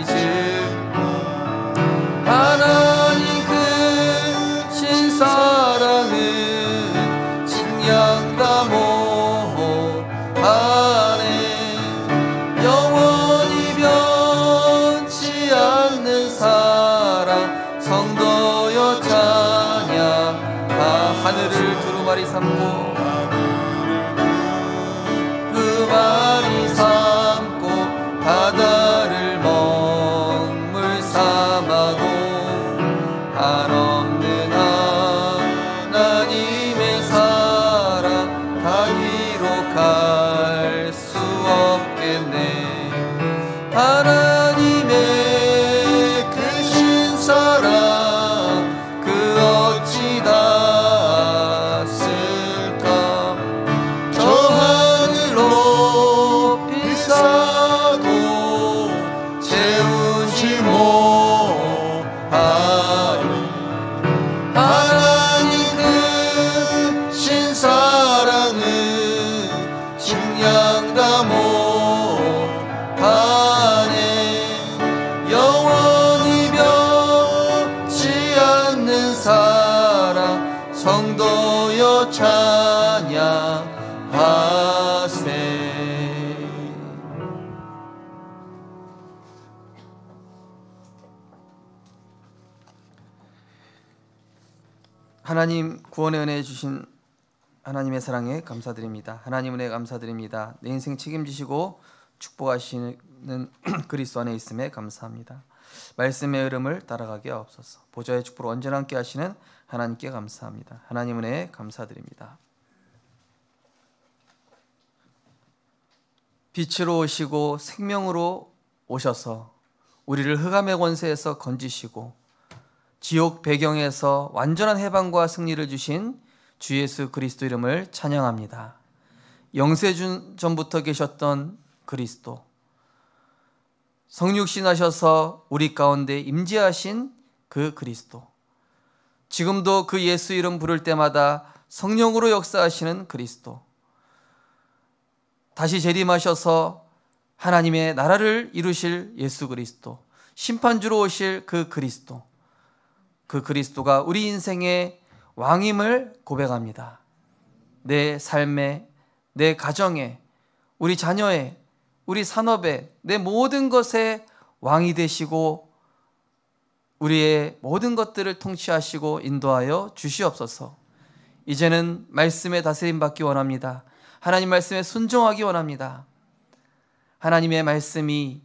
잊음. 하나님 크신 사랑은 식량 다 못하네. 영원히 변치 않는 사랑 성도여 찬양. 하늘을 두루마리 삼고 두루마리 삼고 바다를 먹물 삼아도 한없는 하나님의 사랑 다 기록할 수 없겠네. 하나님의 크신 사랑 그 어찌 닿았을까. 저 하늘 높이 쌓아도 채우지 못하리. 하나님 크신 사랑은 식량 다 못하네. 영원히 변치 않는 사랑 성도여 찬양하세. 하나님 구원의 은혜 주신 하나님의 사랑에 감사드립니다. 하나님 은혜 감사드립니다. 내 인생 책임지시고 축복하시는 그리스도 안에 있음에 감사합니다. 말씀의 흐름을 따라가게 하옵소서. 보좌의 축복을 언제나 함께 하시는 하나님께 감사합니다. 하나님 은혜 감사드립니다. 빛으로 오시고 생명으로 오셔서 우리를 흑암의 권세에서 건지시고 지옥 배경에서 완전한 해방과 승리를 주신 주 예수 그리스도 이름을 찬양합니다. 영세 전부터 계셨던 그리스도, 성육신 하셔서 우리 가운데 임재하신 그 그리스도, 지금도 그 예수 이름 부를 때마다 성령으로 역사하시는 그리스도, 다시 재림하셔서 하나님의 나라를 이루실 예수 그리스도, 심판주로 오실 그 그리스도, 그 그리스도가 우리 인생의 왕임을 고백합니다. 내 삶에, 내 가정에, 우리 자녀에, 우리 산업에, 내 모든 것에 왕이 되시고 우리의 모든 것들을 통치하시고 인도하여 주시옵소서. 이제는 말씀에 다스림 받기 원합니다. 하나님 말씀에 순종하기 원합니다. 하나님의 말씀이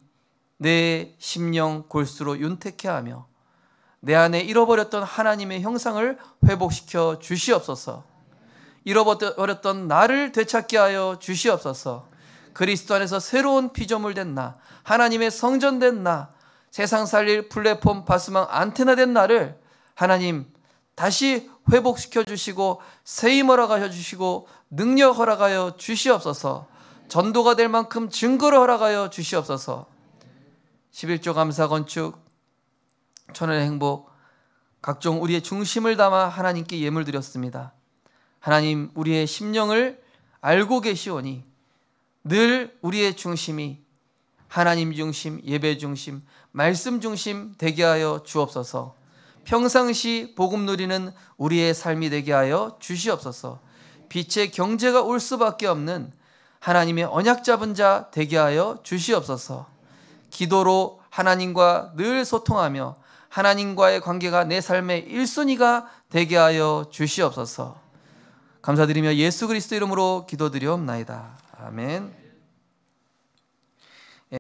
내 심령 골수로 윤택케 하며 내 안에 잃어버렸던 하나님의 형상을 회복시켜 주시옵소서. 잃어버렸던 나를 되찾게 하여 주시옵소서. 그리스도 안에서 새로운 피조물 된 나, 하나님의 성전 된 나, 세상 살릴 플랫폼 바스망 안테나 된 나를 하나님 다시 회복시켜 주시고 세임 허락하여 주시고 능력 허락하여 주시옵소서. 전도가 될 만큼 증거를 허락하여 주시옵소서. 11조 감사 건축, 천연의 행복, 각종 우리의 중심을 담아 하나님께 예물 드렸습니다. 하나님, 우리의 심령을 알고 계시오니 늘 우리의 중심이 하나님 중심, 예배 중심, 말씀 중심 되게 하여 주옵소서. 평상시 복음 누리는 우리의 삶이 되게 하여 주시옵소서. 빛의 경제가 올 수밖에 없는 하나님의 언약 잡은 자 되게 하여 주시옵소서. 기도로 하나님과 늘 소통하며 하나님과의 관계가 내 삶의 1순위가 되게 하여 주시옵소서. 감사드리며 예수 그리스도 이름으로 기도드리옵나이다. 아멘.